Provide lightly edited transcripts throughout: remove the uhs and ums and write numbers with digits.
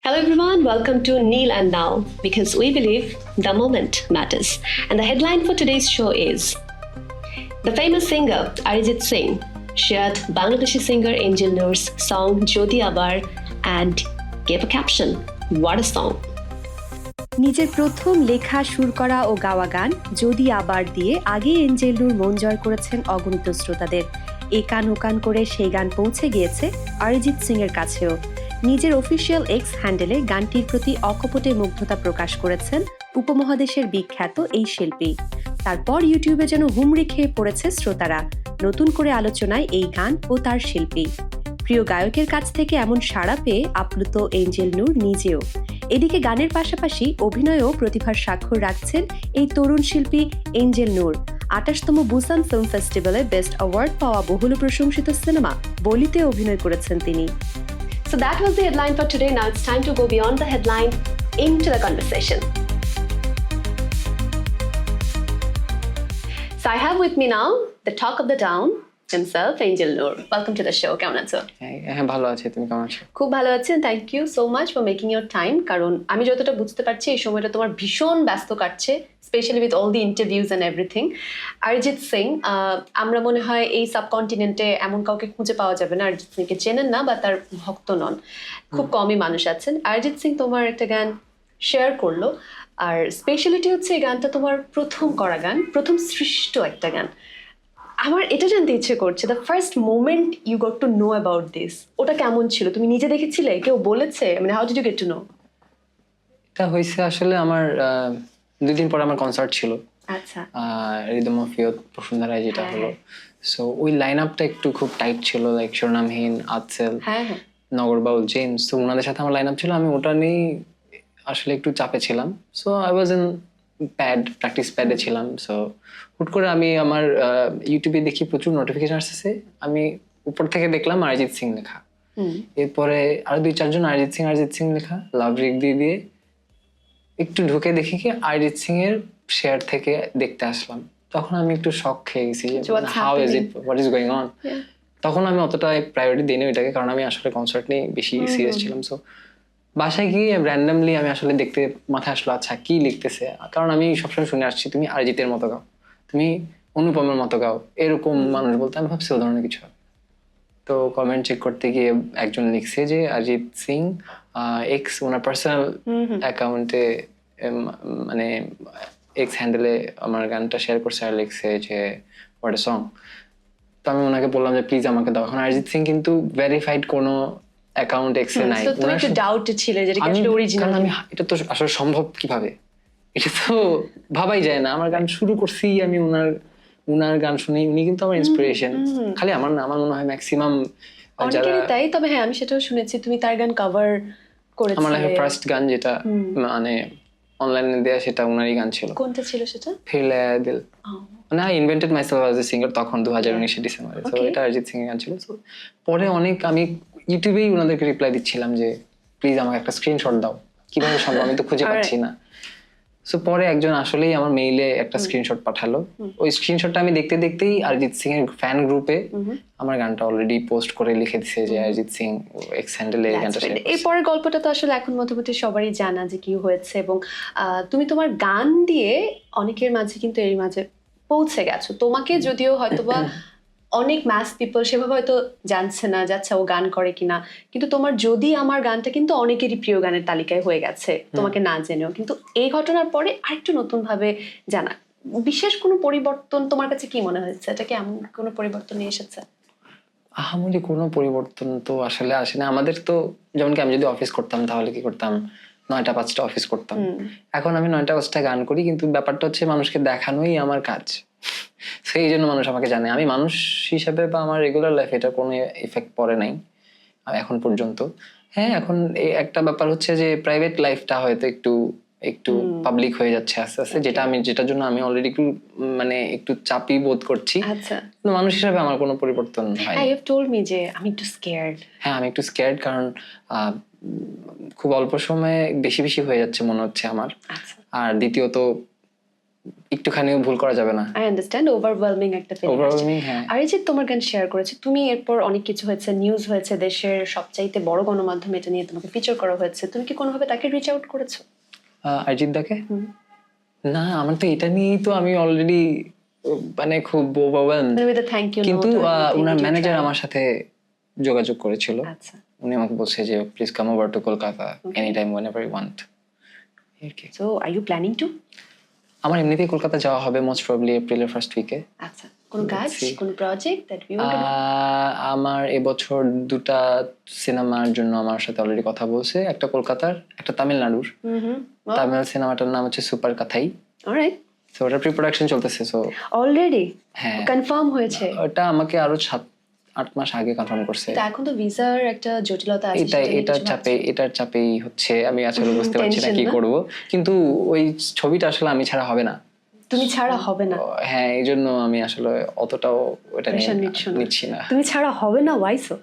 Hello everyone, welcome to Neil and Now because we believe the moment matters. And the headline for today's show is the famous singer Arijit Singh shared Bangladeshi singer Angel Noor's song Jodi Abar and gave a caption, "What a song." নিজের প্রথম লেখা সুর করা ও গাওয়া গান যদি আবার দিয়ে আগে এঞ্জেল নূর মন জয় করেছেন অগণিত শ্রোতাদের। এ কান ও কান করে সেই গান পৌঁছে গিয়েছে অরিজিৎ সিং এর কাছেও। নিজের অফিসিয়াল এক্স হ্যান্ডেলে গানটির প্রতি অকপটে মুগ্ধতা প্রকাশ করেছেন উপমহাদেশের বিখ্যাত এই শিল্পী। তারপর ইউটিউবে যেন হুমড়ি খেয়ে পড়েছে শ্রোতারা, নতুন করে আলোচনায় এই গান ও তার শিল্পী। প্রিয় গায়কের কাছ থেকে এমন সাড়া পেয়ে আপ্লুত এঞ্জেল নূর নিজেও। এদিকে গানের পাশাপাশি অভিনয়েও প্রতিভার স্বাক্ষর রাখছেন এই তরুণ শিল্পী এঞ্জেল নূর। ২৮তম বুসান ফিল্ম ফেস্টিভ্যালে বেস্ট অ্যাওয়ার্ড পাওয়া বহুল প্রশংসিত সিনেমা বলিতে অভিনয় করেছেন তিনি। So that was the headline for today. Now it's time to go beyond the headline into the conversation. So I have with me now the talk of the town himself, Angel Noor. Welcome to the show. কেমন আছো? হ্যাঁ, ভালো আছি। তুমি কেমন আছো? খুব ভালো আছি। Thank you so much for making your time. কারণ আমি যতটা বুঝতে পারছি এই সময়টা তোমার ভীষণ ব্যস্ত কাটছে, specially with all the interviews and everything. Arijit Singh, আমরা মনে হয় এই সাবকন্টিনেন্টে এমন কাউকে খুঁজে পাওয়া যাবে না অরিজিৎ সিংকে চেনেন না বা তার ভক্ত নন, খুব কমই মানুষ আছেন। অরিজিৎ সিং তোমার একটা গান শেয়ার করলো, আর স্পেশালিটি হচ্ছে এই গানটা তোমার প্রথম করা গান, প্রথম সৃষ্ট একটা গান। আমার এটা জানতে ইচ্ছে করছে, the first moment you got to know about this, ওটা কেমন ছিল? তুমি নিজে দেখেছিলে, কেউ বলেছে? মানে how did you get to know? এটা হয়েছে আসলে আমার 2 দিন পরে আমার কনসার্ট ছিল। আচ্ছা। রিদম অফ ইয়ুথ বসুন্ধরায় যেটা হলো। সো ওই লাইন আপটা একটু খুব টাইট ছিল, লাইক শিরোনামহীন, আতসেল, নগরবাউল, জেমস। তো ওনাদের সাথে আমার লাইন আপ ছিল, আমি ওটা নিয়ে আসলে একটু চাপে ছিলাম। So I was in practice প্যাডে ছিলাম। সো হুট করে আমি আমার ইউটিউবে দেখি প্রচুর নোটিফিকেশন আসতেছে, আমি উপর থেকে দেখলাম অরিজিৎ সিং লেখা। এরপরে আরো 2-4 জন অরিজিৎ সিং লেখা লাভ রিক দিয়ে একটু ঢুকে দেখি কি অরিজিৎ সিং এর শেয়ার থেকে দেখতে আসলাম। তখন আমি একটু শক খেয়ে গেছি যে how is it, what is going on. তখন আমি অতটা প্রায়োরিটি দিইনি ওইটাকে, কারণ আমি আসলে কনসার্ট নিয়ে বেশি সিরিয়াস ছিলাম। সো বাসায় গিয়ে র্যান্ডামলি আমি আসলে দেখতে মাথায় আসলো, আচ্ছা কি লিখতেছে। কারণ আমি সবসময় শুনে আসছি তুমি অরিজিতের মতো গাও, তুমি অনুপমের মতো গাও, এরকম মানুষ বলতে আমি ভাবছি ও ধরনের কিছু। তো কমেন্ট চেক করতে গিয়ে একজন লিখছে যে অরিজিৎ সিং এক্স ওনার পার্সোনাল অ্যাকাউন্টে, মানে এক্স হ্যান্ডেলে আমার গানটা শেয়ার করছে আর লিখছে যে হোয়াট এ সং। তো আমি ওনাকে বললাম যে প্লিজ আমাকে দাও। এখন অরিজিৎ সিং কিন্তু ভেরিফাইড কোনো অ্যাকাউন্ট এক্সে নাই। এটা তো আসলে সম্ভব কিভাবে, এটা তো ভাবাই যায় না। আমার গান শুরু করছি আমি উনার গান শুনি, উনি কিন্তু আমার ইন্সপিরেশন। খালি আমার না, আমার মনে হয় ম্যাক্সিমাম যারা, তাই। তবে হ্যাঁ, আমি সেটাও শুনেছি তুমি তার গান কভার করেছিলে। আমার লাইফের ফার্স্ট গান যেটা মানে অনলাইনে দেয়া, সেটা উনারই গান ছিল। কোনটা ছিল সেটা? ফিরলে দিল। মানে I invented myself as a singer তখন 2019 ডিসেম্বরে। সো এটা অরিজিৎ সিং এর গান ছিল। সো পরে অনেক আমি ইউটিউবেই ওনাদেরকে রিপ্লাই দিচ্ছিলাম যে প্লিজ আমাকে একটা স্ক্রিনশট দাও, কিভাবে সম্ভব, আমি তো খুঁজে পাচ্ছি না। সো পরে একজন আসলেই আমার মেইলে একটা স্ক্রিনশট পাঠালো। ওই স্ক্রিনশটটা আমি দেখতে দেখতেই অরিজিৎ সিং এর ফ্যান গ্রুপে আমার গানটা অলরেডি পোস্ট করে লিখে দিছে যে অরিজিৎ সিং এক্স হ্যান্ডেলে এই গানটা শেয়ার করছে। এই পরের গল্পটা তো আসলে এখন মোটামুটি সবারই জানা যে কি হয়েছে, এবং তুমি তোমার গান দিয়ে অনেকের মাঝে কিন্তু এর মাঝে পৌঁছে গেছো। তোমাকে যদিও হয়তোবা অনেক ম্যাস পিপল সেভাবে হয়তো জানছে না যাচ্ছে ও গান করে কিনা, কিন্তু তোমার যদি আমার গানটা কিন্তু অনেকেরই প্রিয় গানের তালিকায় হয়ে গেছে তোমাকে না জেনেও। কিন্তু এই ঘটনার পরে আরেকটু নতুন ভাবে জানা, বিশেষ কোনো পরিবর্তন তোমার কাছে কি মনে হয়েছে? এটা কি এমন কোনো পরিবর্তন নিয়ে এসেছে? আহামরি কোনো পরিবর্তন তো আসলে আসে না। আমাদের তো যেমন কি আমি যদি অফিস করতাম তাহলে কি করতাম, 9টা-5টা অফিস করতাম। এখন আমি 9টা-5টা গান করি, কিন্তু ব্যাপারটা হচ্ছে মানুষকে দেখানোই আমার কাজ। সেই জন্য মানুষ আমাকে জানে। আমি মানুষ হিসেবে বা আমার রেগুলার লাইফে এটা কোনো ইফেক্ট পড়ে নাই এখন পর্যন্ত। হ্যাঁ, এখন একটা ব্যাপার হচ্ছে যে প্রাইভেট লাইফটা হয়তো একটু পাবলিক হয়ে যাচ্ছে আস্তে আস্তে, যেটার জন্য আমি অলরেডি একটু মানে একটু চাপই বোধ করছি। আচ্ছা, মানুষ হিসেবে আমার কোনো পরিবর্তন হয়। You have told me যে আমি একটু স্কেয়ার্ড। হ্যাঁ, আমি একটু স্কেয়ার্ড, কারণ খুব অল্প সময়ে বেশি হয়ে যাচ্ছে মনে হচ্ছে আমার। আর দ্বিতীয়ত একটুখানিও ভুল করা যাবে না। আই আন্ডারস্ট্যান্ড, ওভারওয়েলমিং একটা ফিলিং। ওভারওয়েলমিং, হ্যাঁ। আর এই যে তোমার গান শেয়ার করেছে তুমি, এরপর অনেক কিছু হয়েছে, নিউজ হয়েছে, দেশের সবচাইতে বড় গণমাধ্যমে এটা নিয়ে তোমাকে ফিচার করা হয়েছে, তুমি কি কোনোভাবে তাকে রিচ আউট করেছো? অরিজিৎ দাকে? না, আমার তো এটা নিয়েই তো আমি অলরেডি মানে খুব ওভারওয়েলমড। Thank you. কিন্তু ওনার ম্যানেজার আমার সাথে যোগাযোগ করেছিল। আচ্ছা, উনি আমাকে বলছে যে please come over to Kolkata any time whenever you want। So are you planning to? আমার এমনিতেই কলকাতা যাওয়া হবে মোস্ট প্রবাবলি এপ্রিলের ফার্স্ট উইকে। আচ্ছা, কোন কাজ, কোন project that you want to do? আমার এবছর 2টা সিনেমার জন্য আমার সাথে অলরেডি কথা বলছে, একটা কলকাতার, একটা তামিলনাড়ুর। তামিল সিনেমাটার নাম হচ্ছে সুপার কাথাই। অলরাইট। সো ওটার প্রি প্রোডাকশন চলতেছে। সো অলরেডি হ্যাঁ, কনফার্ম হয়েছে? ওটা আমাকে আরো 7-8 মাস আগে কনফার্ম করছে। তো এখন তো ভিসার একটা জটিলতা আছে, এটার চাপেই হচ্ছে, আমি আসলে বুঝতে পারছি না কি করব। কিন্তু ওই ছবিটা আসলে আমি ছাড়া হবে না। তুমি ছাড়া হবে না? হ্যাঁ, এই জন্য আমি আসলে অতটাও ওটা নিচ্ছি না। তুমি ছাড়া হবে না, ওয়াই সো?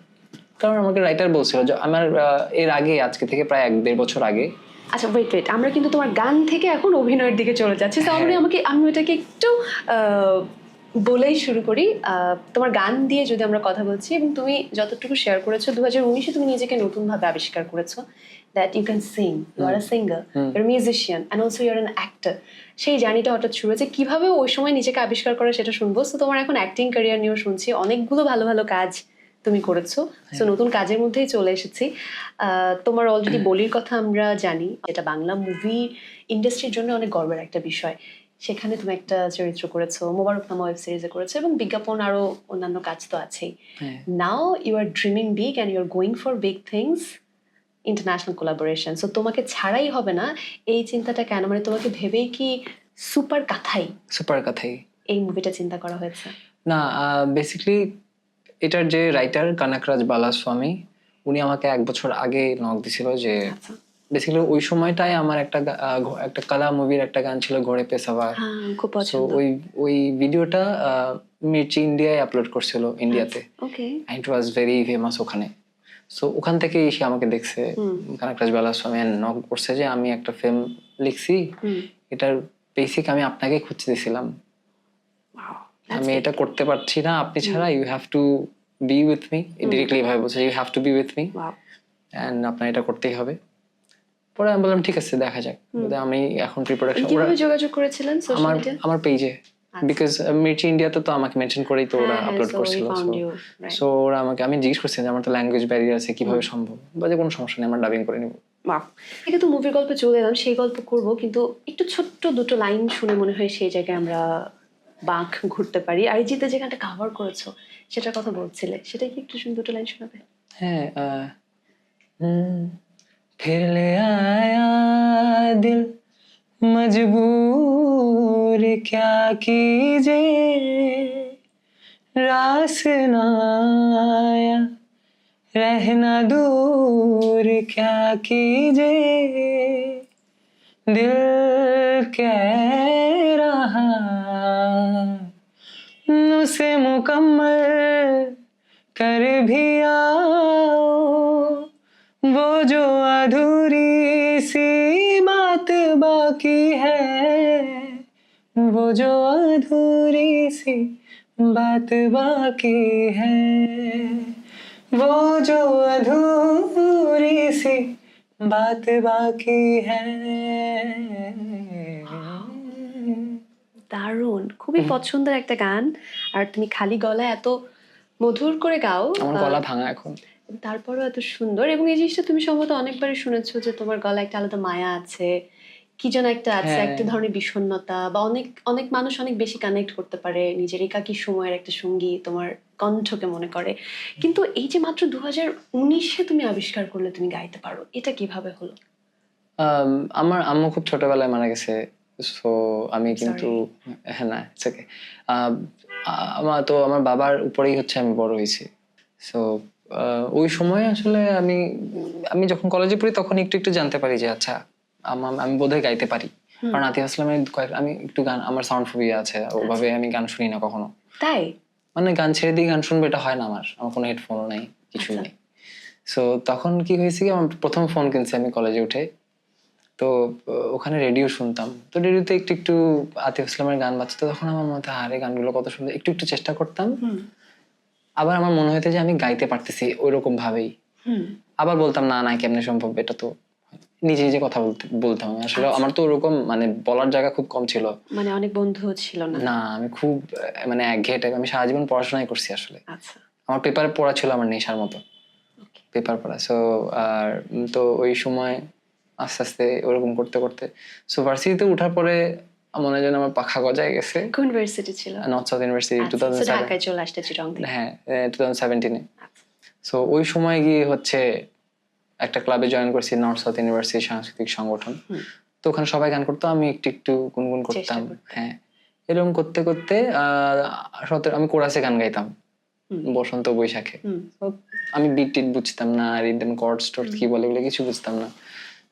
কারণ আমাকে রাইটার বলছিল যে আমার এর আগে, আজকে থেকে প্রায় 1-1.5 বছর আগে। আচ্ছা, ওয়েট, আমরা কিন্তু তোমার গান থেকে এখন অভিনয়ের দিকে চলে যাচ্ছি। তো আমি এটাকে একটু বলেই শুরু করি। তোমার গান দিয়ে যদি আমরা কথা বলছি, এবং তুমি যতটুকু শেয়ার করেছো 2019-এ তুমি নিজেকে নতুন ভাবে আবিষ্কার করেছো, that you can sing, you are a singer, you are musician and also you are an actor. সেই জার্নিটা হঠাৎ শুরু হয়েছে, কিভাবে ওই সময় নিজেকে আবিষ্কার করে সেটা শুনবো। তো তোমার এখন অ্যাক্টিং ক্যারিয়ার নিয়েও শুনছি, অনেকগুলো ভালো ভালো কাজ তুমি করেছো। তো নতুন কাজের মধ্যেই চলে এসেছি। তোমার অলরেডি বলির কথা আমরা জানি, যেটা বাংলা মুভি ইন্ডাস্ট্রির জন্য অনেক গর্বের একটা বিষয়। সেখানে তুমি একটা চরিত্র করেছো, মোবারকনামা ওয়েব সিরিজে করেছো, এবং বিজ্ঞাপন আরো অন্যান্য কাজ তো আছেই। Now you are dreaming big and you are going for big things, international collaboration. So তোমাকে ছাড়াই হবে না, এই চিন্তাটা কেন? মানে তোমাকে ভেবেই কি সুপার কাথাই এই মুভিটা চিন্তা করা হয়েছে? না, বেসিক্যালি এটার যে রাইটার কানাকরাজ বালাস্বামী, উনি আমাকে 1 বছর আগে নক দিছিল যে বেসিক্যালি ওই সময়টায় আমার একটা কালা মুভির একটা গান ছিল ঘোড়ে পে সাওয়ার। খুব পছন্দ। ওই ভিডিওটা মির্চি ইন্ডিয়ায় আপলোড করছিল, ইন্ডিয়াতে। ওকে। ইট ওয়াজ ভেরি ফেমাস ওখানে। সো ওখান থেকে এসে আমাকে দেখছে কানাকরাজ বালাস্বামী, নক করছে যে আমি একটা ফিল্ম লিখছি, এটার বেসিক আমি আপনাকে খুঁজতেছিলাম, আমি এটা করতে পারছি না আপনি ছাড়া, you have to be with me. Directly ভাবে বলছে you have to be with me and আপনার এটা করতেই হবে। পরে আমি বললাম ঠিক আছে, দেখা যাক। আমি এখন প্রি প্রোডাকশন। কিভাবে যোগাযোগ করেছিলেন? Social media? আমার পেজে, বিকজ মির্চি ইন্ডিয়াতে তো আমাকে মেনশন করেই তো ওরা আপলোড করছিল। সো ওরা আমাকে, আমি জিজ্ঞেস করছিলাম আমার তো ল্যাঙ্গুয়েজ ব্যারিয়ার আছে, কিভাবে সম্ভব, বাজে কোনো সমস্যা নেই, আমরা ডাবিং করে নিব। এটা তো মুভির গল্পে চলে এলাম, সেই গল্প করব, কিন্তু একটু ছোট্ট 2টো লাইন শুনে মনে হয় সেই জায়গায় আমরা বাঁক ঘুরতে পারি। অরিজিৎ যে গানটা কভার করেছো সেটার কথা বলছিলে, সেটা কি একটু 2টো লাইন শোনাবে? হ্যাঁ, फिर ले आया दिल मजबूर क्या कीजिए, रास ना आया रहना दूर क्या कीजिए, दिल कह रहा उसे मुकम्मल कर भी आओ, वो जो अधूरी सी बात बाकी है, वो जो अधूरी सी बात बाकी है, वो जो अधूरी सी बात बाकी है। দারুণ, খুবই পছন্দের একটা গান। আর তুমি খালি গলায় এত মধুর করে গাও, আমার গলা ভাঙা এখন, তারপরও এত সুন্দর। এবং এই জিনিসটা তুমি সম্ভবত অনেকবারই শুনেছো যে তোমার গলায় একটা আলাদা মায়া আছে, কি যেন একটা আছে, একটা ধরনের বিষণ্ণতা, বা অনেক অনেক মানুষ অনেক বেশি কানেক্ট করতে পারে নিজের একাকী সময়ের একটা সঙ্গী তোমার কণ্ঠকে মনে করে। কিন্তু এই যে মাত্র 2019-এ তুমি আবিষ্কার করলে তুমি গাইতে পারো, এটা কিভাবে হলো? আমার আম্মু খুব ছোটবেলায় মারা গেছে। সো আমি কিন্তু হ্যাঁ, না ইটস ওকে। আমার বাবার উপরেই হচ্ছে আমি বড় হয়েছি। সো ওই সময় আসলে আমি যখন কলেজে পড়ি তখন একটু একটু জানতে পারি যে আচ্ছা আমি বোধহয় গাইতে পারি। কারণ আতিফ আসলামের আমি একটু গান, আমার সাউন্ড ফোবিয়া আছে, ওভাবে আমি গান শুনি না কখনো। তাই মানে গান ছেড়ে দিয়ে গান শুনবো এটা হয় না, আমার কোনো হেডফোনও নাই, কিছুই নেই। সো তখন কি হয়েছে কি, আমার প্রথম ফোন কিনছি আমি কলেজে উঠে। তো ওখানে রেডিও শুনতাম, তো রেডিওতে একটু একটু আতিফ আসলামের গান বাজতো, তখন আমার মনে হতো আরে গানগুলো কত সুন্দর, একটু একটু চেষ্টা করতাম। আবার আমার মনে হতো যে আমি গাইতে পারতেছি ওইরকম ভাবেই, আবার বলতাম না না কেমনে সম্ভব, এটা তো নিজে নিজে কথা বলতাম আমি আসলে। আমার তো ওরকম মানে বলার জায়গা খুব কম ছিল, মানে অনেক বন্ধু ছিল না? না আমি খুব মানে একঘেয়ে টাইপ, আমি সারা জীবন পড়াশোনাই করছি আসলে। আচ্ছা, আমার পেপার পড়া ছিল আমার নেশার মতো, পেপার পড়া। সো আর তো ওই সময় আস্তে আস্তে ওরকম করতে করতে সো ভার্সিটিতে ওঠার পরে মনে হয় যেন আমার পাখা গজায় গেছে। কোন ইউনিভার্সিটি ছিল? নর্থ সাউথ ইউনিভার্সিটি, আচ্ছা, so ঢাকায় চলে আসতে চিটং থেকে? হ্যাঁ 2017-এ। সো ওই সময় গিয়ে হচ্ছে একটা ক্লাবে জয়েন করছি, নর্থ সাউথ ইউনিভার্সিটি সাংস্কৃতিক সংগঠন। তো ওখানে সবাই গান করতো, আমি একটু একটু গুনগুন করতাম। হ্যাঁ, এরকম করতে করতে আমি কোরাসে গান গাইতাম বসন্ত বৈশাখে। আমি বিট টিট বুঝতাম না, রিদম কর্ডস টর্ডস কি বলে এগুলো কিছু বুঝতাম না।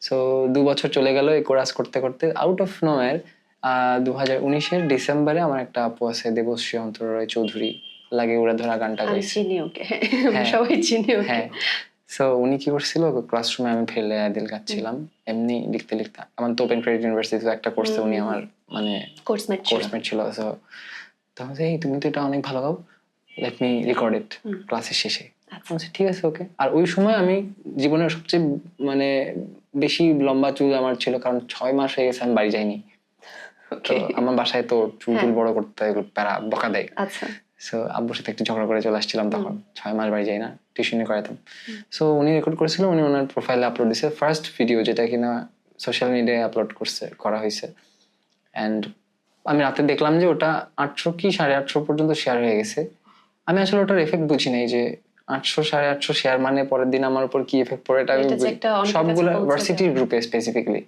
সো 2 বছর চলে গেল এই কোরাস করতে করতে। আউট অফ নোয়ার 2019-এর ডিসেম্বরে আমার একটা আপু আছে দেবশ্রী অন্তরায় চৌধুরী, লাগে উড়ে ধরা গানটা গাইছে। চিনি ওকে, সবাই চিনি ওকে। হ্যাঁ, সো উনি কি করছিল, ক্লাসরুমে আমি ফেলে দিল গাচ্ছিলাম এমনি লিখতে লিখতে। আমার তো ওপেন ক্রেডিট ইউনিভার্সিটিতে একটা কোর্সে উনি আমার মানে কোর্সমেট ছিল। সো তখন এই তুমি তো এটা অনেক ভালো গাও, লেট মি রেকর্ড ইট ক্লাসের শেষে। ঠিক আছে ওকে। আর ওই সময় আমি জীবনের সবচেয়ে মানে বেশি লম্বা চুল আমার ছিল, কারণ 6 মাস হয়ে গেছে আমি বাড়ি যাইনি। তো আমার বাসায় তো চুল বড় করতে প্যারা বকা দেয়। আচ্ছা, সো আব্বুর সাথে একটু ঝগড়া করে চলে আসছিলাম, তখন 6 মাস বাড়ি যাই না, টিউশনি করাতাম। সো উনি রেকর্ড করেছিল, উনি ওনার প্রোফাইলে আপলোড দিয়েছে, ফার্স্ট ভিডিও যেটা কিনা সোশ্যাল মিডিয়ায় আপলোড করা হয়েছে। অ্যান্ড আমি রাতে দেখলাম যে ওটা 800 কি 850 পর্যন্ত শেয়ার হয়ে গেছে। আমি আসলে ওটার এফেক্ট বুঝি নাই যে 800 850 শেয়ার মানে পরের দিন আমার উপর কি এফেক্ট পড়ে, এটা সবগুলো ভার্সিটির গ্রুপে স্পেসিফিক্যালি।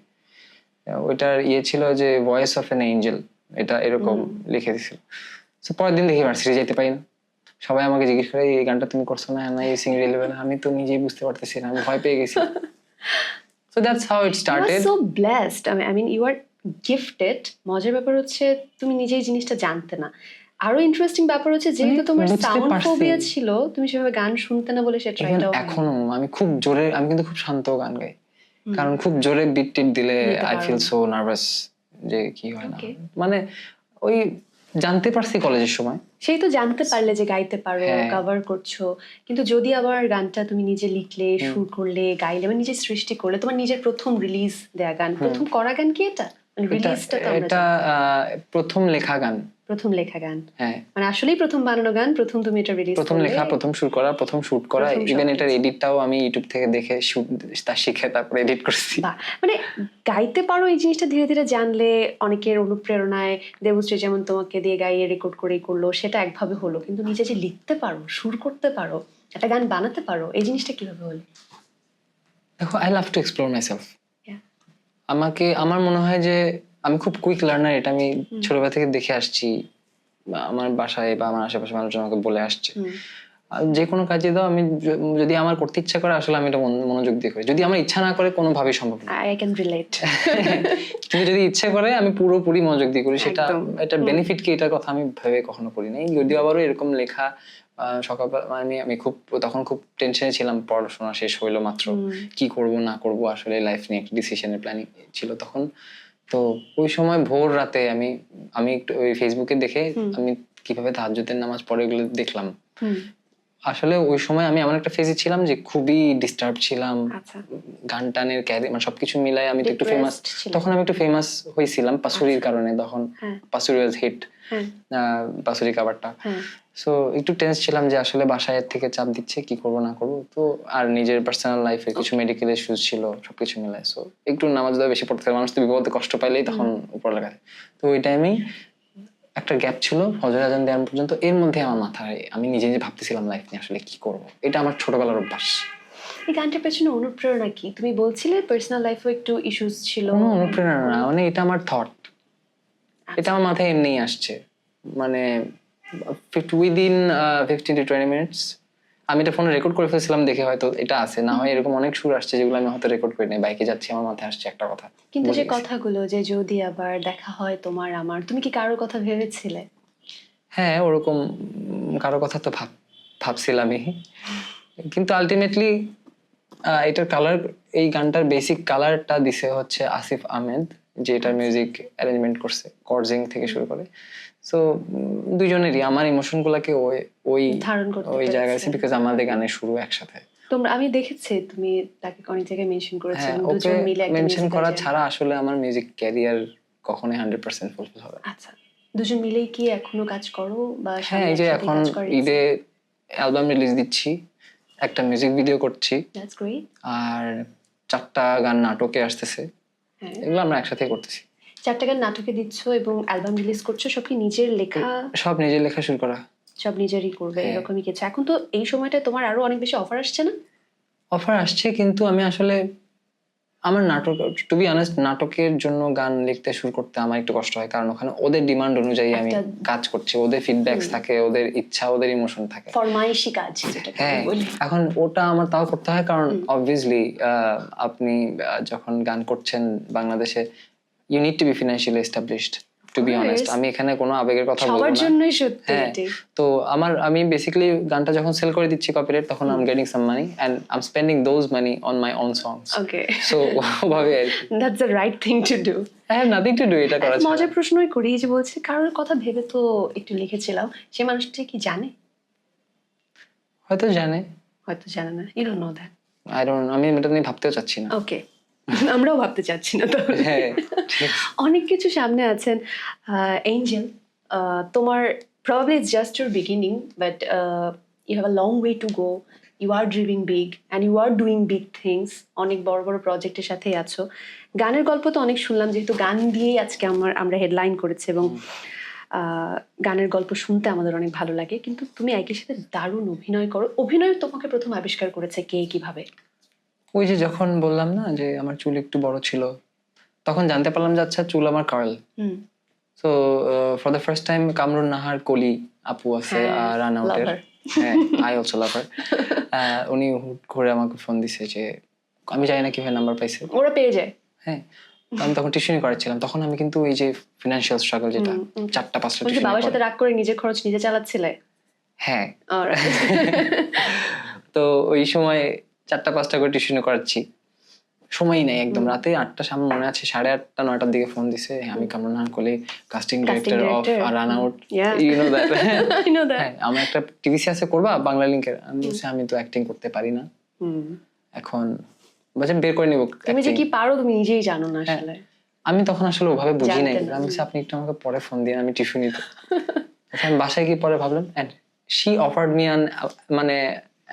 ওইটার ছিল যে ভয়েস অফ এন এঞ্জেল, এটা এরকম লিখে দিছিল। সো পরের দিন দেখি ভার্সিটি যেতে পারি না, সবাই আমাকে জিজ্ঞেস করে এই গানটা তুমি করছো না, না এই সিঙ্গেল রিলেভেন্ট, আমি তো নিজেই বুঝতে পারতেছি না, আমি ভয় পেয়ে গেছি। So that's how it started. So blessed, I mean you are gifted. মজার ব্যাপার হচ্ছে তুমি নিজেই জিনিসটা জানতে না। আরো ইন্টারেস্টিং ব্যাপার হচ্ছে যেহেতু তোমার সাউন্ড ফোবিয়া ছিল, তুমি সেভাবে গান শুনতে না বলে সেটা ট্রাইটাও। এখনো আমি খুব জোরে, আমি কিন্তু খুব শান্ত গান গাই, কারণ খুব জোরে বিট টিট দিলে আই ফিল সো নার্ভাস যে কি হয় না, মানে ওই জানতে পারছি কলেজের সময়, সেই তো জানতে পারলে যে গাইতে পারো, কভার করছো, কিন্তু যদি আবার গানটা তুমি নিজে লিখলে, সুর করলে, গাইলে, মানে নিজে সৃষ্টি করলে, তোমার নিজের প্রথম রিলিজ দেয়া গান, প্রথম করা গান কি এটা? রিলিজটা তো এটা প্রথম লেখা গান। প্রথম লেখা গান, হ্যাঁ, মানে আসলেই প্রথম বানানো গান, প্রথম তুমি এটা রিলিজ, প্রথম লেখা, প্রথম সুর করা, প্রথম শুট করা। ইভেন এটার এডিটটাও আমি ইউটিউব থেকে দেখে তা শিখে তারপর এডিট করছি। মানে গাইতে পারো এই জিনিসটা ধীরে ধীরে জানলে, অনেকের অনুপ্রেরণায় দেবশ্রী যেমন তোমাকে দিয়ে গাইয়ে রেকর্ড করেই করলো, সেটা একভাবে হলো, কিন্তু নিজে যে লিখতে পারো, সুর করতে পারো, একটা গান বানাতে পারো, এই জিনিসটা কিভাবে হলো? দেখো, I love to explore myself. আমার মনে হয় যে আমি খুব কুইক লার্নার, এটা আমি ছোটবেলা থেকে দেখে আসছি, আমার বাসায় বা আমার আশেপাশে মানুষজন আমাকে বলে আসছে। যে কোনো কাজে দাও, আমি যদি আমার করতে ইচ্ছা করে আসলে আমি এটা মনোযোগ দিয়ে করি, যদি আমার ইচ্ছা না করে কোনোভাবেই সম্ভব না। I can relate. কিন্তু যদি ইচ্ছে করে আমি পুরোপুরি মনোযোগ দিয়ে করি, সেটা এটা বেনিফিট কি এটার কথা আমি ভেবে কখনো করি নাই। যদিও আবারও এরকম লেখা সকালবেলা আমি তখন খুব টেনশনে ছিলাম, পড়াশোনা শেষ হইলো মাত্র, কি করব না করব আসলে লাইফ নিয়ে একটা ডিসিশনের প্ল্যানিং ছিল তখন। তো ওই সময় ভোর রাতে আমি একটু ওই ফেসবুকে দেখে আমি কিভাবে তাহাজ্জুদের নামাজ পড়ে এগুলো দেখলাম। আসলে ওই সময় আমি এমন একটা ফেজে ছিলাম যে খুবই ডিস্টার্ব ছিলাম, গান টানের ক্যারিয়ার মানে সবকিছু মিলাই আমি তো একটু ফেমাস, তখন আমি একটু ফেমাস হয়েছিলাম পাসুরির কারণে, তখন পাসুরি ওয়াজ হিট, পাসুরি কাভারটা। সো একটু টেন্স ছিলাম যে আসলে বাসায় থেকে চাপ দিচ্ছে, কি করবো না করবো, তো আর নিজের পার্সোনাল লাইফে কিছু মেডিকেল ইস্যুস ছিল, সবকিছু মিলাই। সো একটু নামাজ দেওয়া বেশি পড়তে, মানুষ তো বিপদে কষ্ট পাইলেই তখন উপর লাগায়। তো ওই টাইমেই একটা গ্যাপ ছিল ফজর আজান দেওয়ার পর্যন্ত, এর মধ্যে আমার মাথায় আমি নিজে নিজে ভাবতেছিলাম লাইফ নিয়ে আসলে কি করব। এটা আমার ছোটবেলার অভ্যাস। এই গানটার পেছনে অনুপ্রেরণা কি? তুমি বলছিলে পার্সোনাল লাইফেও একটু ইস্যুস ছিল। কোনো অনুপ্রেরণা না, মানে এটা আমার থট, এটা আমার মাথায় এমনিই আসছে, মানে উইদিন 15 to 20 মিনিটস আমি এটা ফোনে রেকর্ড করে ফেলছিলাম দেখে, হয়তো এটা আছে, না হয় এরকম অনেক সুর আসছে যেগুলো আমি হয়তো রেকর্ড করি নাই, বাইকে যাচ্ছি আমার মাথায় আসছে একটা কথা। কিন্তু যে কথাগুলো যে যদি আবার দেখা হয় তোমার আমার, তুমি কি কারোর কথা ভেবেছিলে? হ্যাঁ, ওরকম কারো কথা তো ভাবছিলামই, কিন্তু আলটিমেটলি এটার কালার, এই গানটার বেসিক কালারটা দিছে হচ্ছে আসিফ আহমেদ, যে এটার মিউজিক অ্যারেঞ্জমেন্ট করছে কর্জিং থেকে শুরু করে। সো দুজনেরই আমার ইমোশন গুলাকে ওই ধারণ করতে ওই জায়গায় পেরেছে। বিকজ আমাদের গানের শুরু একসাথে। তোমরা, আমি দেখেছি তুমি তাকে অনেক জায়গায় মেনশন করেছো, হ্যাঁ, ওকে দুজন মিলে একটা মেনশন musical করা jam। ছাড়া আসলে আমার মিউজিক ক্যারিয়ার কখনোই 100% ফুলফিল হবে না। আচ্ছা, দুজন মিলেই কি এখনো কাজ করো বা হ্যাঁ, এই যে এখন ঈদে অ্যালবাম রিলিজ দিচ্ছি, একটা মিউজিক ভিডিও করছি, দ্যাটস গ্রেট। আর 4টা গান নাটকে আসতেছে, হ্যাঁ, এগুলো আমরা একসাথে করতেছি। 4টা গান নাটকে দিচ্ছ এবং অ্যালবাম রিলিজ করছো, সব কি নিজের লেখা? সব নিজের লেখা শুরু করা, সব নিজেরই করবে হ্যাঁ। এরকমই কিছু? এখন তো এই সময়টায় তোমার আরো অনেক বেশি অফার আসছে না? অফার আসছে, কিন্তু আমি আসলে আমার নাটক, টু বি অনেস্ট, নাটকের জন্য গান লিখতে শুরু করতে আমার একটু কষ্ট হয়, কারণ ওখানে ওদের ডিমান্ড অনুযায়ী আমি কাজ করছি, ওদের ফিডব্যাকস থাকে, ওদের ইচ্ছা, ওদের ইমোশন থাকে, ফরমাইশি কাজ যেটাকে হ্যাঁ। বলি। এখন ওটা আমার তাও করতে হয়, কারণ অবভিয়াসলি আপনি যখন গান করছেন বাংলাদেশে, you need to be financially established, to be honest. আমি এখানে কোনো আবেগের কথা বলবো সবার না, জন্যই সত্যি হ্যাঁ। এটাই। তো আমি বেসিক্যালি গানটা যখন সেল করে দিচ্ছি কপিরাইট, তখন I am getting some money and I am spending those money on my own songs. Okay, so ওভাবে that's the right thing to do. I have nothing to do এটা করা ছাড়া। মজার প্রশ্নই করি, এই যে বলছি কারোর কথা ভেবে তো একটু লিখেছিলাম, সেই মানুষটা কি জানে? হয়তো জানে, হয়তো জানে না, ইউ ডোন্ট নো দ্যাট। আমি এটা নিয়ে ভাবতেও চাচ্ছি না। ওকে, আমরাও ভাবতে চাচ্ছি না তাহলে। হ্যাঁ, ঠিক। অনেক কিছু সামনে আছেন। এঞ্জেল, তোমার probably it's just your beginning, but you have a long way to go. You are dreaming big and you are doing big things. অনেক বড় বড় প্রজেক্টের সাথেই আছো। গানের গল্প তো অনেক শুনলাম, যেহেতু গান দিয়েই আজকে আমরা হেডলাইন করেছি, এবং গানের গল্প শুনতে আমাদের অনেক ভালো লাগে, কিন্তু তুমি একই সাথে দারুণ অভিনয় করো। অভিনয় তোমাকে প্রথম আবিষ্কার করেছে কে, কিভাবে? ওই যে যখন বললাম না যে আমার চুল একটু বড় ছিল, তখন জানতে পারলাম যে আচ্ছা চুল আমার curl. So for the first time Kamrun Nahar Koli আপু আছে রান আউটের, হ্যাঁ, আই অলসো লাভ হার, উনি হুট করে আমাকে ফোন দিছে, যে আমি জানি না কিভাবে নাম্বার পাইছে, ওরা পেয়ে যায়। হ্যাঁ। আমি তখন টিউশনি করাচ্ছিলাম, তখন আমি কিন্তু এই যে ফিনান্সিয়াল স্ট্রাগল, যেটা 4টা-5টা টিউশন, বাবার সাথে রাগ করে নিজের খরচ নিজে চালাচ্ছিলে? হ্যাঁ। Alright. তো ওই সময় 4টা-5টা করে টিউশন করাচ্ছি, সময়ই নেই একদম। রাতে 8টা, সামনে মনে আছে 8:30 9টার দিকে ফোন দিছে, আমি Kamrun Nahar Koli, casting director of Run Out, you know that. I know that. হ্যাঁ, আমার একটা টিভিসি আছে, করবা বাংলা লিংকের? আমি বলছি আমি তো অ্যাক্টিং করতে পারি না, এখন বলছেন বের করে নিব। তুমি যে কি পারো তুমি নিজেই জানো না আসলে। আমি তখন আসলে ওভাবে বুঝি নাই, জানতেন না। আমি বলছি আপনি একটু আমাকে পরে ফোন দিন, আমি টিউশনিতে। আচ্ছা, আমি বাসায় গিয়ে পরে ভাবলাম, and she offered me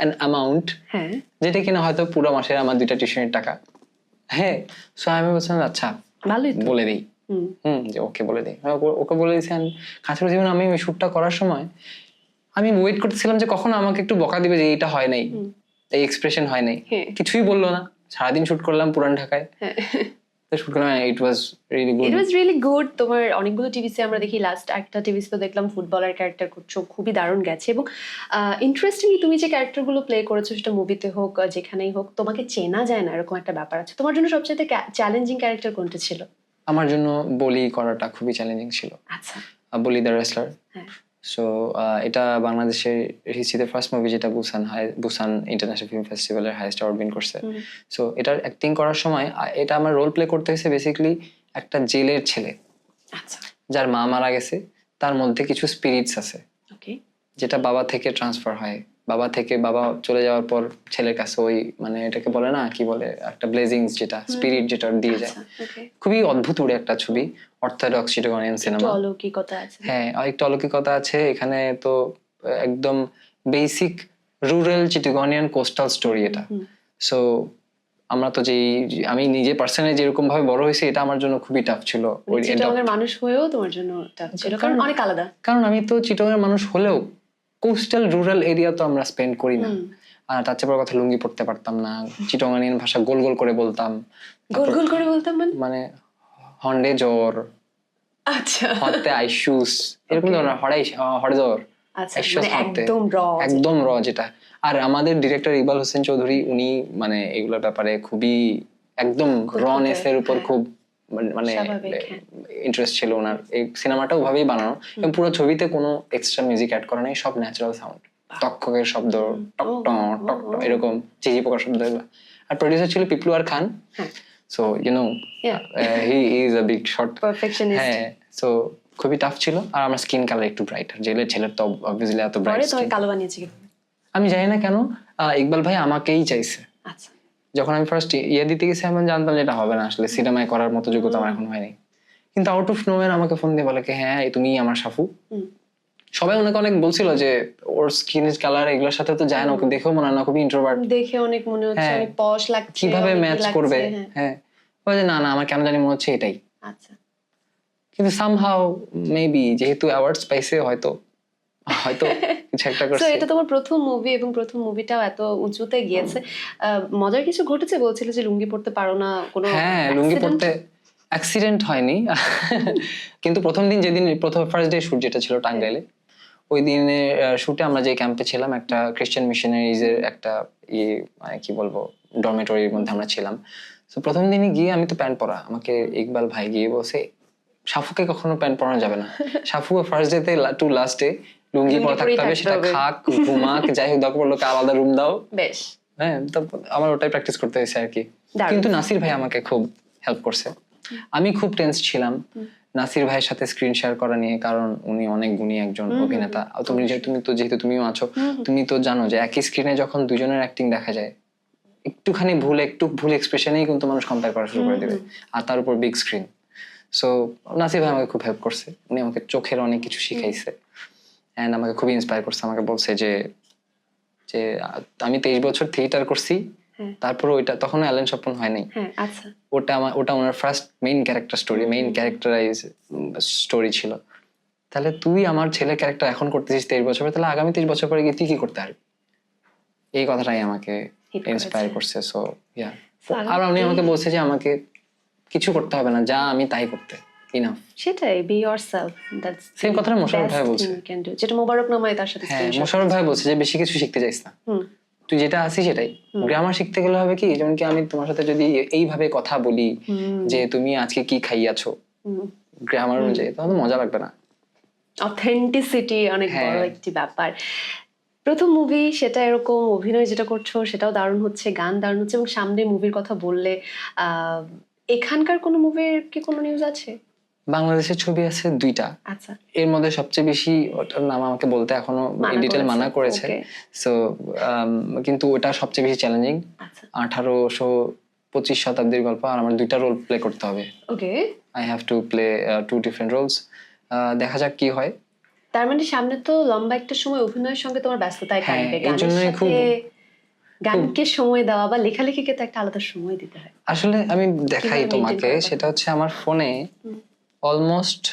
an amount, হ্যাঁ, যেটা কিনা হয়তো পুরো মাসের আমার 2টা টিউশনের টাকা। হ্যাঁ, সো আমি বলছিলাম আচ্ছা ভালোই তো। বলে দিই, যে ওকে বলে দিই। ওকে বলে দিয়েছি। কাছের জীবনে আমি ওই শুটটা করার সময় আমি ওয়েট করতেছিলাম যে কখন আমাকে একটু বকা দিবে, যে এইটা হয় নাই, এই এক্সপ্রেশন হয় নাই। কিছুই বললো না, সারাদিন শুট করলাম পুরান ঢাকায়, শুট করলাম। ইট ওয়াজ রিয়েলি গুড। তোমার অনেকগুলো টিভিসি আমরা দেখি, লাস্ট একটা টিভিসি তো দেখলাম ফুটবলার ক্যারেক্টার করছো, খুবই দারুণ গেছে। এবং ইন্টারেস্টিংলি তুমি যে ক্যারেক্টারগুলো প্লে করেছো, সেটা মুভিতে হোক যেখানেই হোক, তোমাকে চেনা যায় না এরকম একটা ব্যাপার আছে। তোমার জন্য সবচেয়ে চ্যালেঞ্জিং ক্যারেক্টার কোনটা ছিল? আমার জন্য বলি করাটা খুবই চ্যালেঞ্জিং ছিল। আচ্ছা, বলি দ্য রেসলার। হ্যাঁ। সো এটা বাংলাদেশের হিস্ট্রিতে ফার্স্ট মুভি, যেটা বুসান ইন্টারন্যাশনাল ফিল্ম ফেস্টিভ্যালের হাইয়েস্ট অ্যাওয়ার্ড উইন করছে। সো এটার অ্যাক্টিং করার সময় এটা আমার রোল প্লে করতে হয়েছে বেসিক্যালি একটা জেলের ছেলে, আচ্ছা, যার মা মারা গেছে, তার মধ্যে কিছু স্পিরিটস আছে, ওকে, যেটা বাবা থেকে ট্রান্সফার হয়। বাবা চলে যাওয়ার পর ছেলের কাছে ওই, মানে এটাকে বলে না, কি বলে, একটা ব্লেজিংস, যেটা স্পিরিট যেটা দিয়ে যায়। খুবই অদ্ভুত উড়ে একটা ছবি, অর্থোডক্স চিটাগনিয়ান সিনেমা। অলৌকিকতা আছে, হ্যাঁ, একটু অলৌকিকতা আছে এখানে। তো একদম বেসিক রুরাল চিটাগনিয়ান কোস্টাল স্টোরি এটা। সো আমরা তো আমি নিজে পার্সোনালি যেরকম ভাবে বড় হয়েছি, এটা আমার জন্য খুবই টাফ ছিল। চিটাগংয়ের মানুষ হয়েও তোমার জন্য টাফ ছিল, কারণ অনেক আলাদা। কারণ আমি তো চিটাগংয়ের মানুষ হলেও কোস্টাল রুরাল এরিয়া তো আমরা স্পেন্ড করি না। আর তার চেয়ে বড় কথা, লুঙ্গি পড়তে পারতাম না, চিটাগনিয়ান ভাষা গোল গোল করে বলতাম। গোল করে বলতাম মানে হন্ডে জ্বর, আচ্ছা, হতে আইসুস, এরকম ধরনের হড়ে জ্বর, একদম র যেটা। আর আমাদের ডিরেক্টর ইকবাল হোসেন চৌধুরী, উনি মানে এগুলোর ব্যাপারে খুবই একদম রনেস এর উপর খুব মানে ইন্টারেস্ট ছিল ওনার। এই সিনেমাটা ওভাবেই বানানো, এবং পুরো ছবিতে কোনো এক্সট্রা মিউজিক অ্যাড করা নেই, সব ন্যাচারাল সাউন্ড। তক্ষকের শব্দ, টক টক এরকম চিজি পোকার শব্দ এগুলো। আর প্রোডিউসার ছিল Piplu R Khan. So you know he is a big shot, perfectionist. হ্যাঁ, সো খুবই টাফ ছিল। আর আমার স্কিন কালার একটু ব্রাইট, জেলের ছেলের তো অবভিয়াসলি এত ব্রাইট। পরে কালো বানিয়েছে কিভাবে? আমি জানি না কেন, ইকবাল ভাই আমাকেই চাইছে। আচ্ছা, যখন আমি ফার্স্ট দিতে গেছি আমি জানতাম যে এটা হবে না, আসলে সিনেমায় করার মতো যোগ্যতা আমার এখন হয়নি। কিন্তু আউট অফ নোওয়্যার আমাকে ফোন দিয়ে বলে হ্যাঁ তুমি আমার সাফু। সবাই ওনাকে অনেক বলছিল যে ওর স্কিন কালার এগুলোর সাথে তো যায় না, ওকে দেখেও মনে হয় না, খুবই ইন্ট্রোভার্ট, দেখে অনেক মনে হচ্ছে অনেক পশ লাগছে, কিভাবে ম্যাচ করবে। হ্যাঁ, বলে না না আমার কেন জানি মনে হচ্ছে এটাই। আচ্ছা, কিন্তু সামহাউ মেবি যেহেতু অ্যাওয়ার্ডস পাইছে হয়তো কিছু একটা করছে। এটা তোমার প্রথম মুভি এবং প্রথম মুভিটাও এত উঁচুতে গিয়েছে। মজার কিছু ঘটেছে, বলছিলে যে লুঙ্গি পড়তে পারো না কোনো? হ্যাঁ, লুঙ্গি পড়তে অ্যাক্সিডেন্ট হয়নি, কিন্তু প্রথম দিন যেদিন ফার্স্ট ডে শুট যেটা ছিল টাঙ্গাইলে, ওই দিনে শুটে আমরা যে ক্যাম্পে ছিলাম একটা খ্রিস্টান মিশনারিজ এর একটা মানে কি বলবো ডরমেটরির মধ্যে আমরা ছিলাম। তো প্রথম দিনে গিয়ে আমি তো প্যান্ট পরা, আমাকে ইকবাল ভাই গিয়ে বলছে সাফুকে কখনো প্যান্ট পরানো যাবে না, Safu first day to last day lungi পরা থাকতে হবে, সেটা খাক ঘুমাক যাই হোক, দরকার পড়লো আলাদা রুম দাও। বেশ, হ্যাঁ, তো আমার ওটাই প্র্যাকটিস করতে হয়েছে আর কি। কিন্তু নাসির ভাই আমাকে খুব হেল্প করছে। আমি খুব টেন্স ছিলাম নাসির ভাইয়ের সাথে স্ক্রিন শেয়ার করা নিয়ে, কারণ উনি অনেক গুণী একজন অভিনেতা। তুমি তো যেহেতু তুমিও আছো, তুমি তো জানো যে একই স্ক্রিনে যখন দুজনের অ্যাক্টিং দেখা যায়, একটুখানি একটু ভুল এক্সপ্রেশনেই কিন্তু মানুষ কম্পেয়ার করা শুরু করে দেবে, আর তার উপর বিগ স্ক্রিন। সো নাসির ভাই আমাকে খুব হেল্প করছে, উনি আমাকে চোখের অনেক কিছু শিখাইছে এন্ড আমাকে খুবই ইন্সপায়ার করছে। আমাকে বলছে যে আমি 23 বছর থিয়েটার করছি, তারপর ওইটা তখন অ্যালেন স্বপন হয় নাই, ওটা ওনার first main character story, main characterise story ছিল। তাহলে তুই আমার ছেলে ক্যারেক্টার এখন করতেছিস 23 বছর পরে, তাহলে আগামী 23 বছর পরে গিয়ে তুই কি করতে পারবি? এই কথাটাই আমাকে ইন্সপায়ার করছে। সো ইয়া, আর উনি আমাকে বলছে যে আমাকে কিছু করতে হবে না, যা আমি তাই করতে ইনাফ। সেটাই, বি ইয়োরসেলফ, দ্যাটস সেম কথাটা মোশাররফ ভাই বলছে, যেটা মোবারকনামায় তার সাথে হ্যাঁ, মোশাররফ ভাই বলছে যে বেশি কিছু শিখতে চাইছ না, তুই যেটা আছিস সেটাই। গ্রামার শিখতে গেলে হবে কি, যেমন কি আমি তোমার সাথে যদি এইভাবে কথা বলি যে তুমি আজকে কি খাইয়াছো গ্রামার অনুযায়ী, তাহলে মজা লাগবে না। অথেন্টিসিটি অনেক বড় একটি ব্যাপার। প্রথম মুভি, সেটা এরকম অভিনয় যেটা করছো সেটাও দারুণ হচ্ছে, গান দারুণ হচ্ছে, এবং সামনে মুভির কথা বললে, এখানকার কোনো মুভির কি কোনো নিউজ আছে? বাংলাদেশের ছবি আছে 2টা। আচ্ছা, এর মধ্যে সবচেয়ে বেশি, ওটার নাম আমাকে বলতে এখনো ডিটেইল মানা করেছে। সো কিন্তু ওটা সবচেয়ে বেশি চ্যালেঞ্জিং। 1825 শতাব্দীর গল্প, আর আমার 2টা রোল প্লে করতে হবে। Okay, I have to play 2 different roles. দেখা যাক কি হয়। তার মানে সামনে তো লম্বা একটা সময় অভিনয়ের সঙ্গে তোমার ব্যস্ততায় কাটবে, গানকে সময় দেওয়া বা লেখালেখিকে তো একটা আলাদা সময় দিতে হয়। আসলে আমি দেখাই তোমাকে, সেটা হচ্ছে আমার ফোনে অলমোস্ট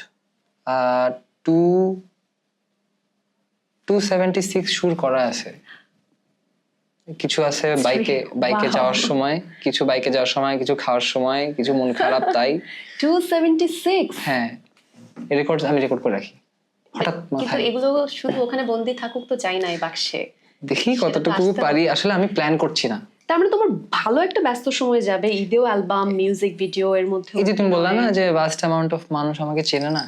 276 সুর করা আছে। কিছু আছে বাইকে যাওয়ার সময়, কিছু খাওয়ার সময়, কিছু মন খারাপ তাই। 276? হ্যাঁ, আমি রেকর্ড করে রাখি হঠাৎ মাথায়। কিন্তু এগুলো শুধু ওখানে বন্দি থাকুক তো চাই না, এই বাক্সে। দেখি কতটুকু পারি, আসলে আমি প্ল্যান করছি না। তার মানে তোমার ভালো একটা ব্যস্ত সময় যাবে, ঈদেও অ্যালবাম, মিউজিক ভিডিও, এর মধ্যে এই যে তুমি বললা না যে ভাস্ট অ্যামাউন্ট অফ মানুষ আমাকে চেনে না,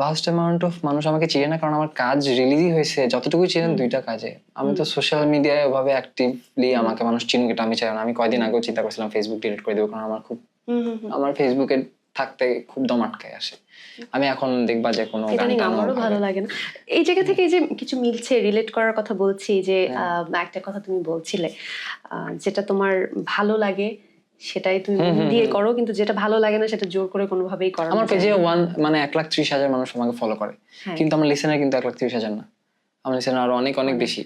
ভাস্ট অ্যামাউন্ট অফ মানুষ আমাকে চেনে না কারণ আমার কাজ রিলিজই হয়েছে। যতটুকু চেনেন 2টা কাজে। আমি তো সোশ্যাল মিডিয়ায় ওভাবে অ্যাক্টিভলি আমাকে মানুষ চিনুক এটা আমি চাই না। আমি কয়দিন আগেও চিন্তা করছিলাম ফেসবুক ডিলিট করে দেবো, কারণ আমার ফেসবুকে থাকতে খুব দম আটকায় আসে। আমি এখন দেখবা যে কোনো আমারও ভালো লাগে না। এই জায়গা থেকে যে কিছু মিলছে, রিলেট করার কথা বলছি, যে একটা কথা তুমি বলছিলে যেটা তোমার ভালো লাগে সেটাই তুমি মন দিয়ে করো, কিন্তু যেটা ভালো লাগে না সেটা জোর করে কোনোভাবেই করো না। আমার পেজে 1,30,000 মানুষ আমাকে ফলো করে, কিন্তু আমার লিসেনার কিন্তু 1,30,000 না, আমার লিসেনার আরো অনেক অনেক বেশি,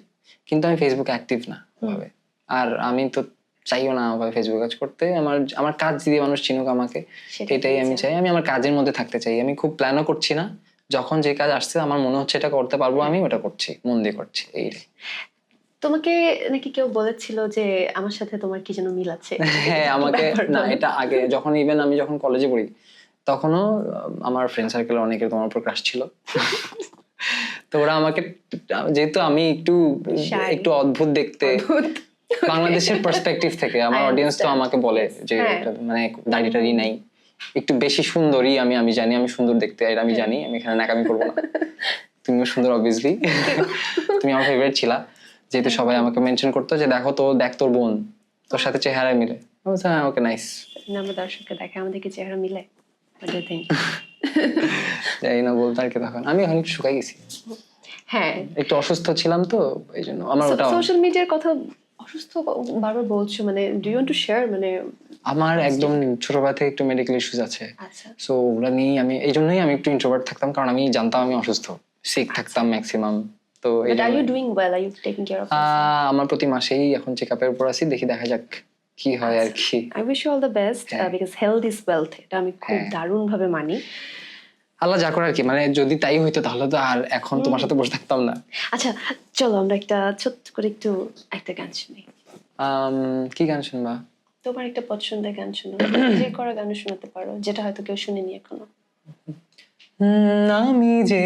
কিন্তু আমি ফেসবুকে অ্যাক্টিভ না ওভাবে। আর আমি তো চাইও না ওভাবে ফেসবুক কাজ করতে। আমার কাজ দিয়ে মানুষ চিনুক আমাকে, এটাই আমি চাই। আমি আমার কাজের মধ্যে থাকতে চাই। আমি খুব প্ল্যানও করছি না, যখন যে কাজ আসছে আমার মনে হচ্ছে এটা করতে পারবো, আমি ওটা করছি, মন দিয়ে করছি। এইটাই। তোমাকে নাকি কেউ বলেছিল যে আমার সাথে তোমার কি যেন মিল আছে? হ্যাঁ, আমাকে না, এটা আগে যখন আমি যখন কলেজে পড়ি তখনও আমার ফ্রেন্ড সার্কেলে অনেকের তোমার উপর ক্রাশ ছিল। তো ওরা আমাকে, যেহেতু আমি একটু অদ্ভুত দেখতে, বাংলাদেশের পার্সপেক্টিভ থেকে আমার অডিয়েন্স তো আমাকে বলে যে মানে দাড়ি টাড়ি নাই, একটু বেশি সুন্দরী। আমি জানি আমি সুন্দর দেখতে, আর আমি জানি আমি এখানে নাকামি করবো না। তুমিও সুন্দর অবভিয়াসলি, তুমি আমার ফেভারিট ছিলা। যেহেতু সবাই আমাকে মেনশন করতো যে দেখো দেখ তোর বোন তোর সাথে চেহারায় মিলে, হ্যাঁ ওকে নাইস। আমরা দর্শককে দেখে আমাদেরকে চেহারা মিলে, যাই না বলতে আর কি। তখন আমি এখন একটু শুকাই গেছি, হ্যাঁ একটু অসুস্থ ছিলাম তো এই জন্য আমার ওটা। সোশ্যাল মিডিয়ার কথা অসুস্থ বারবার বলছো, মানে do you want to share? মানে আমার একদম ছোটবেলা থেকে একটু মেডিকেল ইস্যুস আছে, আচ্ছা সো ওগুলা নিয়ে এই জন্যই আমি একটু ইন্ট্রোভার্ট থাকতাম, কারণ আমি জানতাম আমি অসুস্থ, সিক থাকতাম ম্যাক্সিমাম। তো but are you doing well? Are you taking care of? আমার প্রতি মাসেই এখন চেকআপের উপর আছি, দেখি দেখা যাক কি হয় আর কি। I wish you all the best, because health is wealth, এটা আমি খুব দারুণ ভাবে মানি। আল্লাহ যা করে আর কি, মানে যদি তাই হইতো তাহলে তো আর এখন তোমার সাথে বসে থাকতাম না। আচ্ছা চলো আমরা একটা ছোট্ট করে একটা গান শুনি। কি গান শুনবা? তোমার একটা পছন্দের গান শোনো, যে করা গান শোনাতে পারো যেটা হয়তো কেউ শুনেনি এখনো। আমি যে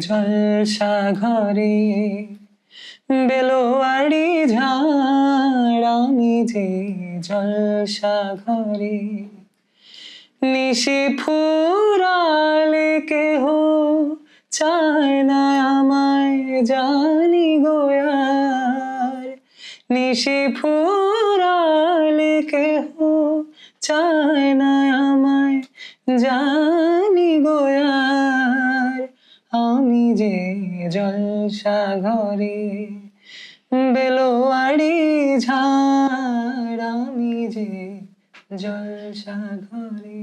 জলসা ঘরে বেলোয়ারি ঝাড়, আমি যে জলসা ঘরে নিশি ফুরালে কেহ চায় না আমায় জানি গোয়ার, নিশি ফুরালে কেহ চায় না আমায় জানি গোয়ার, আমি যে জলসা ঘরে বেলোয়ারি ঝাড়, আমি যে জলসা ঘরে।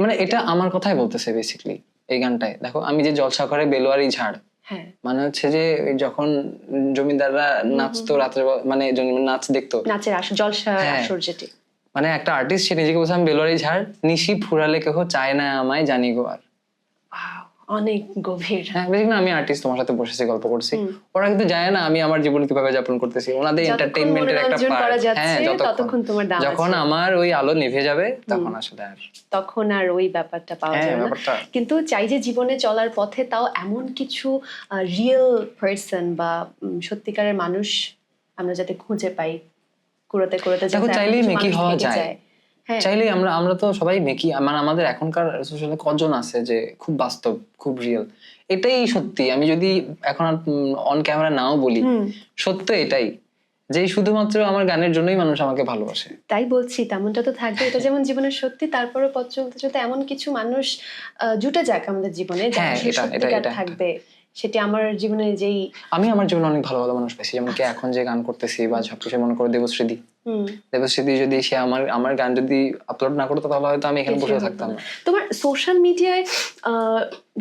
মানে এটা আমার কথাই বলতেছে বেসিক্যালি এই গানটায়। দেখো আমি যে জলসা ঘরে বেলোয়ারি ঝাড়, হ্যাঁ মানে হচ্ছে যে যখন জমিদাররা নাচতো রাত্রে, মানে নাচ দেখতো, নাচের আসর, জলসার আসর যেটি, মানে একটা আর্টিস্ট সে নিজেকে বলছে আমি বেলোয়ারি ঝাড়, নিশি ফুরালে কেহ চায় না আমায় জানি গো আর। অনেক গভীর। হ্যাঁ বেসিক্যালি আমি আর্টিস্ট, তোমার সাথে বসেছি গল্প করছি, ওরা কিন্তু জানে না আমি আমার জীবন কিভাবে যাপন করতেছি, ওনাদের এন্টারটেইনমেন্টের একটা পার্ট। হ্যাঁ ততক্ষণ তোমার দাম, যখন আমার ওই আলো নিভে যাবে তখন আসলে আর তখন আর ওই ব্যাপারটা পাওয়া যাবে না। কিন্তু চাই যে জীবনে চলার পথে তাও এমন কিছু রিয়েল পারসন বা সত্যিকারের মানুষ আমরা যাতে খুঁজে পাই, কুড়াতে কুড়াতে দেখো চাইলেই মেকি হওয়া যায়, চাইলেই আমরা তো সবাই মেকি, মানে আমাদের এখনকার সোশ্যালে কজন আছে যে খুব বাস্তব খুব রিয়েল, এটাই সত্যি। আমি যদি এখন অন ক্যামেরা নাও বলি, সত্য এটাই যে শুধুমাত্র আমার গানের জন্যই মানুষ আমাকে ভালোবাসে। তাই বলছি তেমনটা তো থাকবে, এটা যেমন জীবনের সত্যি, তারপরে পথ চলতে চলতে এমন কিছু মানুষ জুটে যাক আমাদের জীবনে যারা থাকবে। সেটি আমার জীবনে আমি আমার জীবনে অনেক ভালো ভালো মানুষ পেয়েছি, যেমন কি এখন যে গান করতেছি বা সবকিছু মনে করো দেবশ্রীদি যদি সে আমার গান যদি আপলোড না করতো তাহলে হয়তো আমি এখানে বসে থাকতাম না। তোমার সোশ্যাল মিডিয়ায়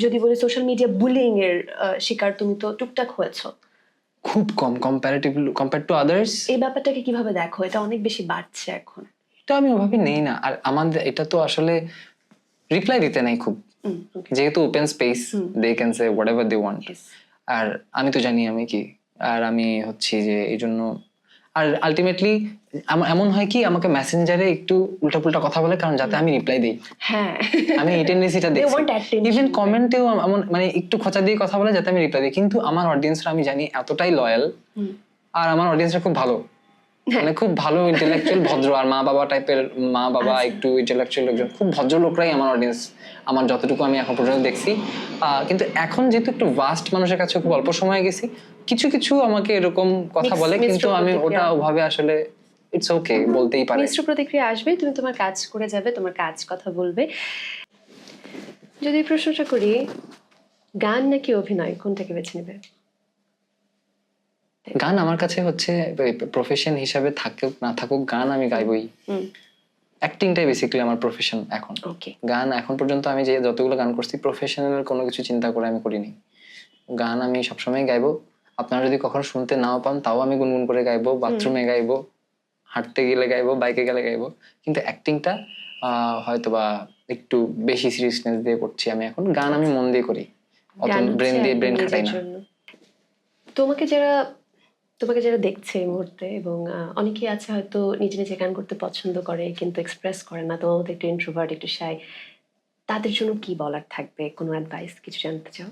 যদি বলি, সোশ্যাল মিডিয়া বুলিং এর শিকার তুমি তো টুকটাক হয়েছো, খুব কম কম্পেয়ার টু আদার্স। এই ব্যাপারটাকে কিভাবে দেখো? এটা অনেক বেশি বাড়ছে এখন। এটা আমি ওভাবে নেই না, আর আমাদের এটা তো আসলে রিপ্লাই দিতে নাই খুব, যেহেতু open space, they can say whatever they want. আর আমি তো জানি আমি কি, আর আমি হচ্ছি যে এই জন্য, আর আলটিমেটলি এমন হয় কি আমাকে মেসেঞ্জারে একটু উল্টাপুল্টা কথা বলে, কারণ যাতে আমি রিপ্লাই দিই। হ্যাঁ আমি এই টেন্ডেন্সিটা দেখছি, ইভেন কমেন্টেও এমন মানে একটু খোঁচা দিয়ে কথা বলে যাতে আমি রিপ্লাই দিই। কিন্তু আমার অডিয়েন্সরা আমি জানি এতটাই লয়াল, আর আমার অডিয়েন্সরা খুব ভালো, মানে খুব ভালো ইন্টেলেকচুয়াল ভদ্র, আর মা বাবা টাইপের, মা বাবা একটু ইন্টেলেকচুয়াল লোকজন, খুব ভদ্র লোকরাই আমার অডিয়েন্স, আমার যতটুকু আমি এখন পর্যন্ত দেখছি। কিন্তু এখন যেহেতু একটু ভাস্ট মানুষের কাছে খুব অল্প সময় গেছি, কিছু কিছু আমাকে এরকম কথা বলে, কিন্তু আমি ওটা ওভাবে আসলে ইটস ওকে, বলতেই পারে। মিশ্র প্রতিক্রিয়া আসবে, তুমি তোমার কাজ করে যাবে, তোমার কাজ কথা বলবে। যদি প্রশ্নটা করি, গান নাকি অভিনয়, কোনটাকে বেছে নেবে? গান আমার কাছে হচ্ছে প্রফেশন হিসাবে থাকুক না থাকুক, গান আমি গাইবই। অ্যাক্টিংটাই বেসিক্যালি আমার প্রফেশন এখন। গান এখন পর্যন্ত আমি যে যতগুলো গান করছি প্রফেশনাল কোনো কিছু চিন্তা করে আমি করিনি। গান আমি সবসময় গাইবো, আপনারা যদি কখনো শুনতে নাও পান তাও আমি গুনগুন করে গাইবো, বাথরুমে গাইবো, হাঁটতে গেলে গাইবো, বাইকে গেলে গাইবো। কিন্তু অ্যাক্টিংটা হয়তো বা একটু বেশি সিরিয়াসনেস দিয়ে করছি আমি এখন। গান আমি মন দিয়ে করি, অত ব্রেন খাটাই না। তোমাকে যারা দেখছে এই মুহূর্তে, এবং অনেকেই আছে হয়তো নিজে নিজে গান করতে পছন্দ করে কিন্তু এক্সপ্রেস করে না, তোমার মতো একটু ইন্ট্রোভার্ট, একটু শাই, তাদের জন্য কি বলার থাকবে? কোনো অ্যাডভাইস কিছু জানতে চাও?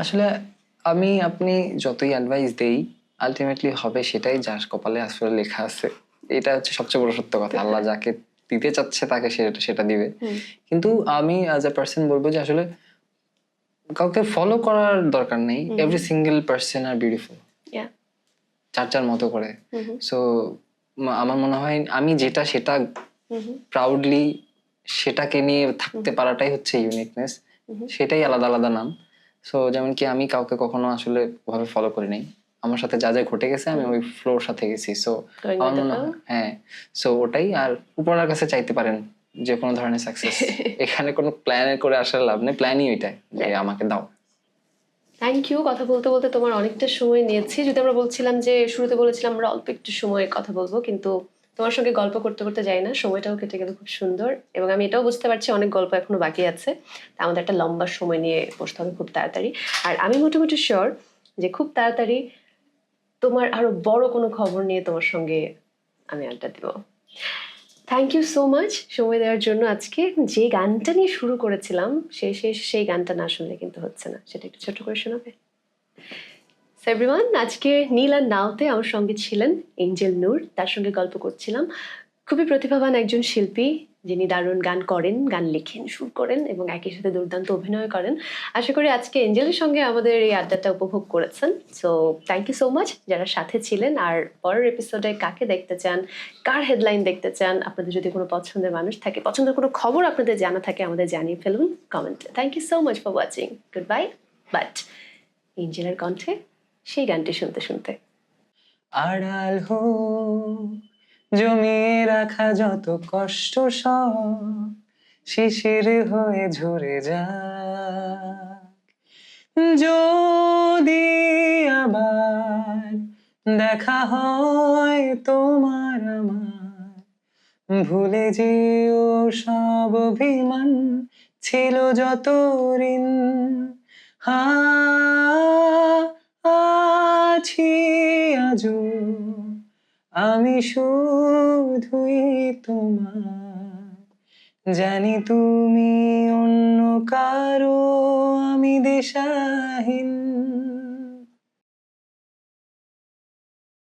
আসলে আপনি যতই অ্যাডভাইস দেই, আলটিমেটলি হবে সেটাই যার কপালে আসলে লেখা আছে। এটা হচ্ছে সবচেয়ে বড় সত্য কথা। আল্লাহ যাকে দিতে চাচ্ছে তাকে সেটা দিবে। কিন্তু আমি অ্যাজ এ পার্সন বলবো যে আসলে কাউকে ফলো করার দরকার নেই, এভরি সিঙ্গেল পার্সন আর বিউটিফুল Yeah. যার যার মতো করে। হুম সো আমার মনে হয় আমি যেটা সেটা হুম প্রাউডলি সেটাকে নিয়ে থাকতে পারাটাই হচ্ছে ইউনিকনেস, সেটাই আলাদা আলাদা নাম। সো যেমন কি আমি কাউকে কখনো আসলে ভাবে ফলো করি নাই, আমার সাথে যা যা ঘটে গেছে আমি ওই ফ্লোর সাথে গেছি। সো Going আমার with the মনে flow? হয় হ্যাঁ, সো ওটাই। আর উপরওয়ালার কাছে চাইতে পারেন যে কোনো ধরনের সাকসেস, এখানে কোনো প্ল্যান করে আসার লাভ নেই, প্ল্যানই ওইটাই যে আমাকে দাও। Thank you. কথা বলতে বলতে তোমার অনেকটা সময় নিয়েছি। যদি আমরা বলছিলাম যে শুরুতে বলেছিলাম আমরা অল্প একটু সময় কথা বলবো, কিন্তু তোমার সঙ্গে গল্প করতে করতে যাই না, সময়টাও কেটে গেল খুব সুন্দর। এবং আমি এটাও বুঝতে পারছি অনেক গল্প এখনো বাকি আছে, তা আমাদের একটা লম্বা সময় নিয়ে বসতে হবে খুব তাড়াতাড়ি। আর আমি মোটামুটি শিওর যে খুব তাড়াতাড়ি তোমার আরো বড় কোনো খবর নিয়ে তোমার সঙ্গে আমি আড্ডা দিব। থ্যাংক ইউ সো মাচ সময় দেওয়ার জন্য। আজকে যে গানটা নিয়ে শুরু করেছিলাম সেই গানটা না শুনলে কিন্তু হচ্ছে না, সেটা একটু ছোট করে শোনাবে? এভরিওয়ান, আজকে নীল আর নাওতে আমার সঙ্গে ছিলেন এঞ্জেল নূর। তার সঙ্গে গল্প করছিলাম। খুবই প্রতিভাবান একজন শিল্পী, যিনি দারুণ গান করেন, গান লেখেন, সুর করেন এবং একই সাথে দুর্দান্ত অভিনয় করেন। আশা করি আজকে এঞ্জেলের সঙ্গে আমাদের এই আড্ডাটা উপভোগ করেছেন। So thank you so much যারা সাথে ছিলেন। আর পরের এপিসোডে কাকে দেখতে চান, কার হেডলাইন দেখতে চান, আপনাদের যদি কোনো পছন্দের মানুষ থাকে, পছন্দের কোনো খবর আপনাদের জানা থাকে, আমাদের জানিয়ে ফেলুন কমেন্টে। Thank you so much for watching. Goodbye. But এঞ্জেলের কণ্ঠে সেই গানটি শুনতে শুনতে আড়াল হোক জমিয়ে রাখা যত কষ্ট সব শিশির হয়ে ঝরে যাক, যদি আবার দেখা হয় তোমার আমার, ভুলে যেও সব অভিমান ছিল যত ঋণ। আছি আজও আমি শুধুই তোমার, জানি তুমি অন্য কারো, আমি দিশাহীন।